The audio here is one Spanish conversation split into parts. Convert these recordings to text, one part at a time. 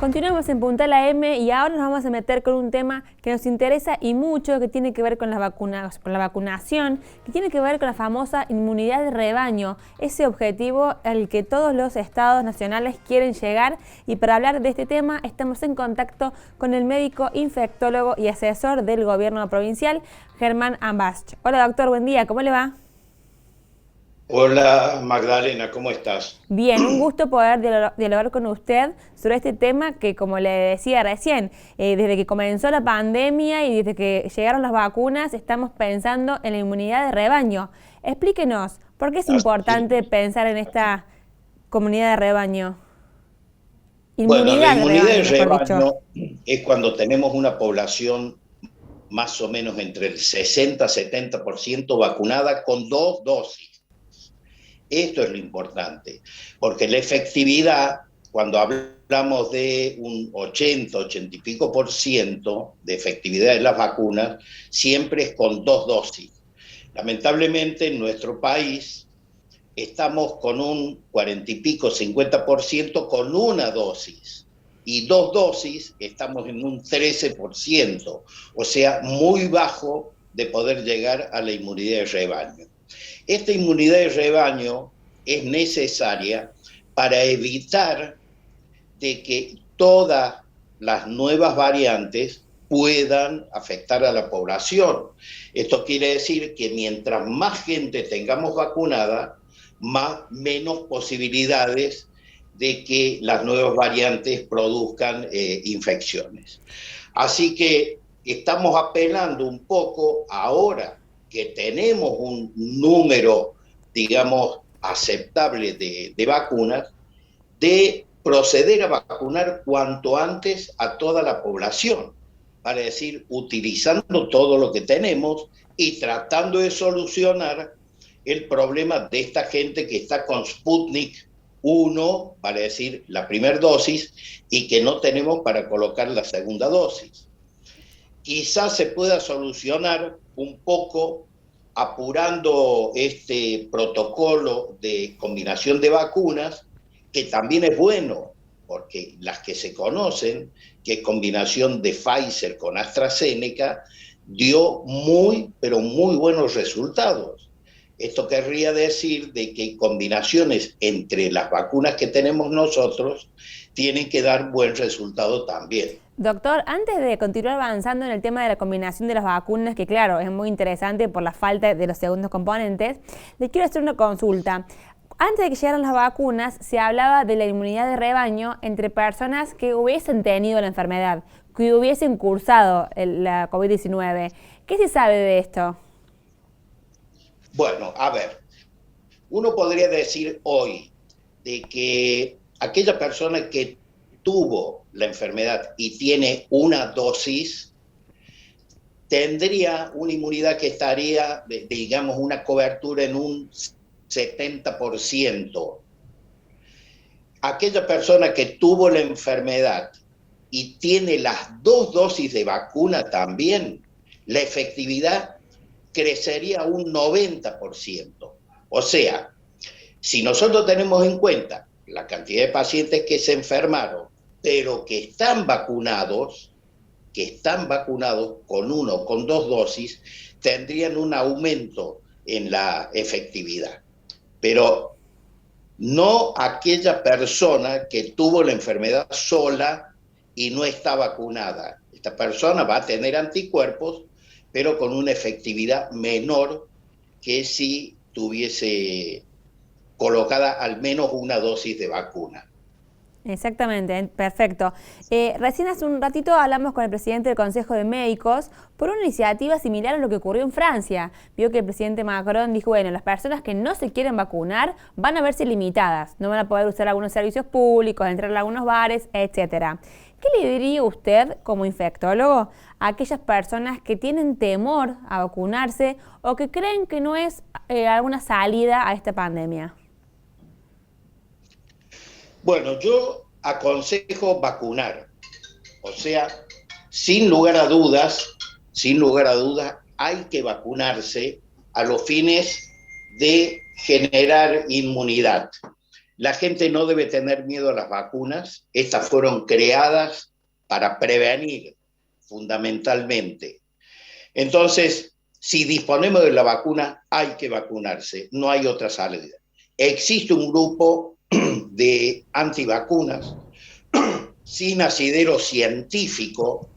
Continuamos en Puntal AM y ahora nos vamos a meter con un tema que nos interesa y mucho, que tiene que ver con las vacunas, con la vacunación, que tiene que ver con la famosa inmunidad de rebaño, ese objetivo al que todos los estados nacionales quieren llegar. Y para hablar de este tema estamos en contacto con el médico infectólogo y asesor del gobierno provincial, Germán Ambach. Hola doctor, buen día, ¿cómo le va? Hola Magdalena, ¿cómo estás? Bien, un gusto poder dialogar con usted sobre este tema que, como le decía recién, desde que comenzó la pandemia y desde que llegaron las vacunas, estamos pensando en la inmunidad de rebaño. Explíquenos, ¿por qué es Así- importante pensar en esta comunidad de rebaño? Bueno, la Inmunidad de inmunidad de rebaño, mejor dicho. rebaño es cuando tenemos una población más o menos entre el 60-70% vacunada con 2 dosis. Esto es lo importante, porque la efectividad, cuando hablamos de un 80 y pico por ciento de efectividad de las vacunas, siempre es con 2 dosis. Lamentablemente en nuestro país estamos con un 40 y pico, 50% con una dosis. Y 2 dosis estamos en un 13%, o sea, muy bajo de poder llegar a la inmunidad de rebaño. Esta inmunidad de rebaño es necesaria para evitar de que todas las nuevas variantes puedan afectar a la población. Esto quiere decir que mientras más gente tengamos vacunada, menos posibilidades de que las nuevas variantes produzcan infecciones. Así que estamos apelando un poco ahora que tenemos un número, digamos, aceptable de vacunas, de proceder a vacunar cuanto antes a toda la población, para decir, utilizando todo lo que tenemos y tratando de solucionar el problema de esta gente que está con Sputnik 1, para decir, la primera dosis, y que no tenemos para colocar la segunda dosis. Quizás se pueda solucionar un poco apurando este protocolo de combinación de vacunas, que también es bueno, porque las que se conocen, que es combinación de Pfizer con AstraZeneca, dio muy, pero muy buenos resultados. Esto querría decir de que combinaciones entre las vacunas que tenemos nosotros tienen que dar buen resultado también. Doctor, antes de continuar avanzando en el tema de la combinación de las vacunas, que claro, es muy interesante por la falta de los segundos componentes, le quiero hacer una consulta. Antes de que llegaran las vacunas, se hablaba de la inmunidad de rebaño entre personas que hubiesen tenido la enfermedad, que hubiesen cursado la COVID-19. ¿Qué se sabe de esto? Bueno, a ver, uno podría decir hoy de que aquella persona que tuvo la enfermedad y tiene una dosis, tendría una inmunidad que estaría, digamos, una cobertura en un 70%. Aquella persona que tuvo la enfermedad y tiene las 2 dosis de vacuna también, la efectividad crecería a un 90%. O sea, si nosotros tenemos en cuenta la cantidad de pacientes que se enfermaron, pero que están vacunados con 1 o con 2 dosis, tendrían un aumento en la efectividad. Pero no aquella persona que tuvo la enfermedad sola y no está vacunada. Esta persona va a tener anticuerpos, pero con una efectividad menor que si tuviese colocada al menos una dosis de vacuna. Exactamente, perfecto. Recién hace un ratito hablamos con el presidente del Consejo de Médicos por una iniciativa similar a lo que ocurrió en Francia. Vio que el presidente Macron dijo, bueno, las personas que no se quieren vacunar van a verse limitadas, no van a poder usar algunos servicios públicos, entrar a algunos bares, etcétera. ¿Qué le diría usted como infectólogo a aquellas personas que tienen temor a vacunarse o que creen que no es alguna salida a esta pandemia? Bueno, yo aconsejo vacunar. O sea, sin lugar a dudas, sin lugar a dudas, hay que vacunarse a los fines de generar inmunidad. La gente no debe tener miedo a las vacunas. Estas fueron creadas para prevenir fundamentalmente. Entonces, si disponemos de la vacuna, hay que vacunarse, no hay otra salida. Existe un grupo de antivacunas sin asidero científico,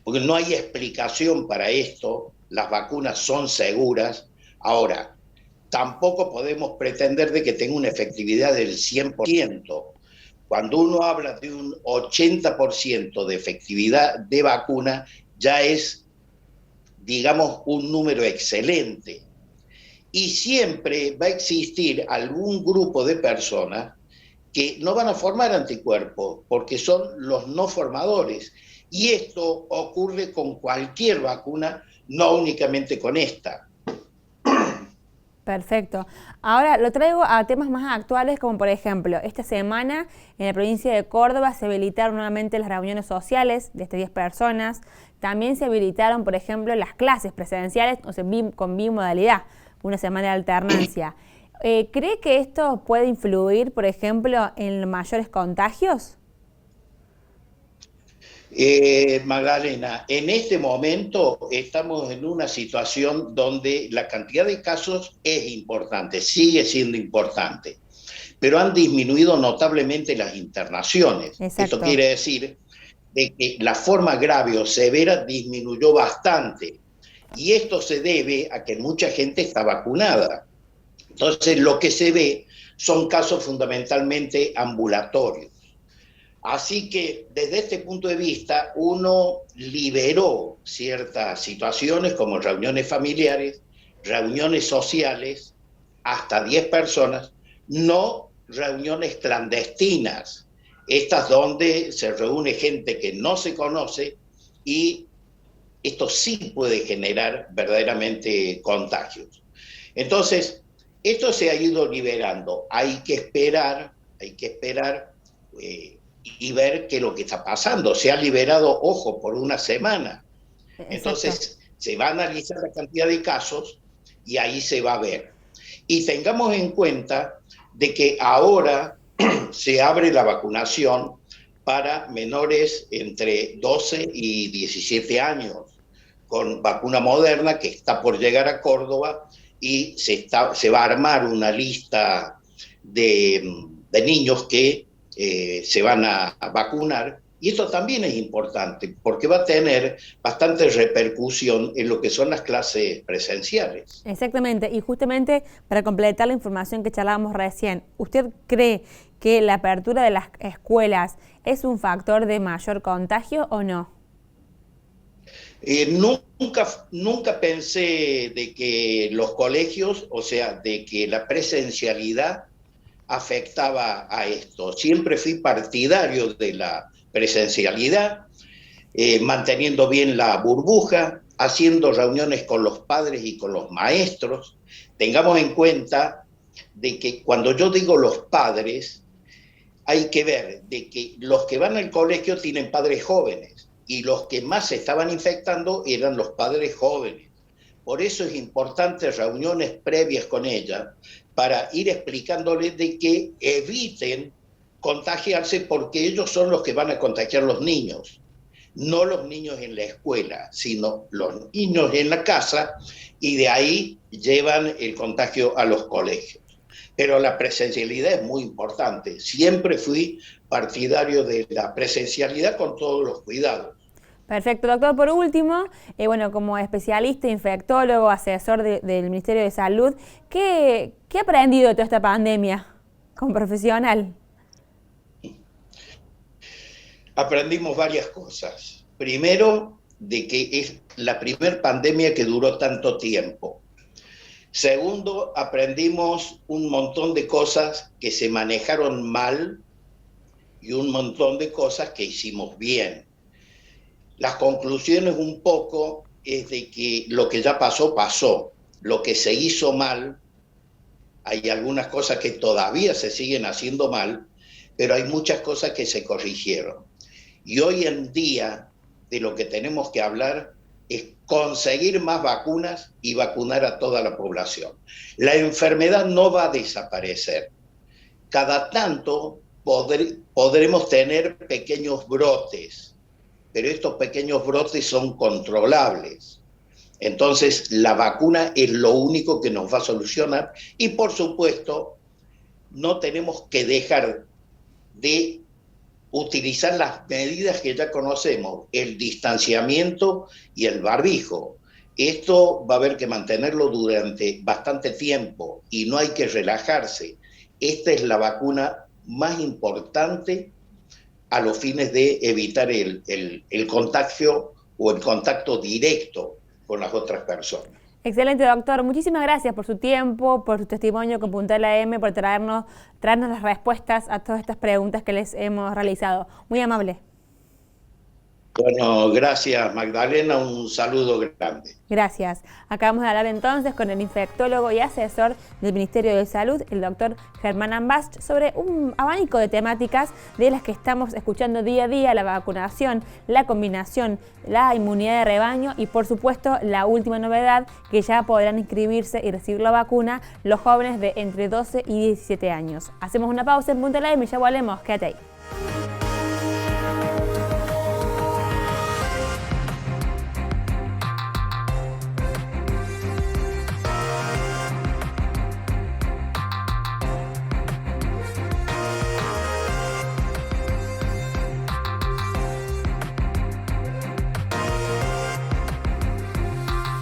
porque no hay explicación para esto, las vacunas son seguras. Ahora, tampoco podemos pretender de que tenga una efectividad del 100%. Cuando uno habla de un 80% de efectividad de vacuna, ya es, digamos, un número excelente. Y siempre va a existir algún grupo de personas que no van a formar anticuerpos, porque son los no formadores. Y esto ocurre con cualquier vacuna, no únicamente con esta. Perfecto. Ahora lo traigo a temas más actuales, como por ejemplo, esta semana en la provincia de Córdoba se habilitaron nuevamente las reuniones sociales de 10 personas. También se habilitaron, por ejemplo, las clases presenciales, o sea, con bimodalidad, una semana de alternancia. ¿Cree que esto puede influir, por ejemplo, en mayores contagios? Magdalena, en este momento estamos en una situación donde la cantidad de casos es importante, sigue siendo importante, pero han disminuido notablemente las internaciones. Exacto. Esto quiere decir de que la forma grave o severa disminuyó bastante, y esto se debe a que mucha gente está vacunada. Entonces, lo que se ve son casos fundamentalmente ambulatorios. Así que desde este punto de vista uno liberó ciertas situaciones como reuniones familiares, reuniones sociales, hasta 10 personas, no reuniones clandestinas, estas donde se reúne gente que no se conoce, y esto sí puede generar verdaderamente contagios. Entonces, esto se ha ido liberando, hay que esperar y ver qué es lo que está pasando. Se ha liberado, ojo, por una semana. Entonces, exacto, se va a analizar la cantidad de casos y ahí se va a ver. Y tengamos en cuenta de que ahora se abre la vacunación para menores entre 12 y 17 años, con vacuna Moderna que está por llegar a Córdoba, y se va a armar una lista de niños que se van a vacunar, y esto también es importante porque va a tener bastante repercusión en lo que son las clases presenciales. Exactamente, y justamente para completar la información que charlábamos recién, ¿usted cree que la apertura de las escuelas es un factor de mayor contagio o no? Nunca pensé de que los colegios, o sea, de que la presencialidad afectaba a esto. Siempre fui partidario de la presencialidad, manteniendo bien la burbuja, haciendo reuniones con los padres y con los maestros. Tengamos en cuenta de que cuando yo digo los padres, hay que ver de que los que van al colegio tienen padres jóvenes, y los que más se estaban infectando eran los padres jóvenes. Por eso es importante reuniones previas con ella, para ir explicándoles de que eviten contagiarse, porque ellos son los que van a contagiar a los niños. No los niños en la escuela, sino los niños en la casa, y de ahí llevan el contagio a los colegios. Pero la presencialidad es muy importante. Siempre fui partidario de la presencialidad con todos los cuidados. Perfecto, doctor. Por último, bueno, como especialista, infectólogo, asesor del Ministerio de Salud, ¿qué ha aprendido de toda esta pandemia como profesional? Aprendimos varias cosas. Primero, de que es la primera pandemia que duró tanto tiempo. Segundo, aprendimos un montón de cosas que se manejaron mal y un montón de cosas que hicimos bien. Las conclusiones un poco es de que lo que ya pasó, pasó. Lo que se hizo mal, hay algunas cosas que todavía se siguen haciendo mal, pero hay muchas cosas que se corrigieron. Y hoy en día de lo que tenemos que hablar es conseguir más vacunas y vacunar a toda la población. La enfermedad no va a desaparecer. cada tanto podremos tener pequeños brotes, pero estos pequeños brotes son controlables. Entonces, la vacuna es lo único que nos va a solucionar y, por supuesto, no tenemos que dejar de utilizar las medidas que ya conocemos, el distanciamiento y el barbijo. Esto va a haber que mantenerlo durante bastante tiempo y no hay que relajarse. Esta es la vacuna más importante a los fines de evitar el contagio o el contacto directo con las otras personas. Excelente, doctor. Muchísimas gracias por su tiempo, por su testimonio con Puntal AM, por traernos las respuestas a todas estas preguntas que les hemos realizado. Muy amable. Bueno, gracias Magdalena, un saludo grande. Gracias. Acabamos de hablar entonces con el infectólogo y asesor del Ministerio de Salud, el doctor Germán Ambach, sobre un abanico de temáticas de las que estamos escuchando día a día: la vacunación, la combinación, la inmunidad de rebaño y, por supuesto, la última novedad, que ya podrán inscribirse y recibir la vacuna los jóvenes de entre 12 y 17 años. Hacemos una pausa en Punta AM y ya volvemos. Quédate ahí.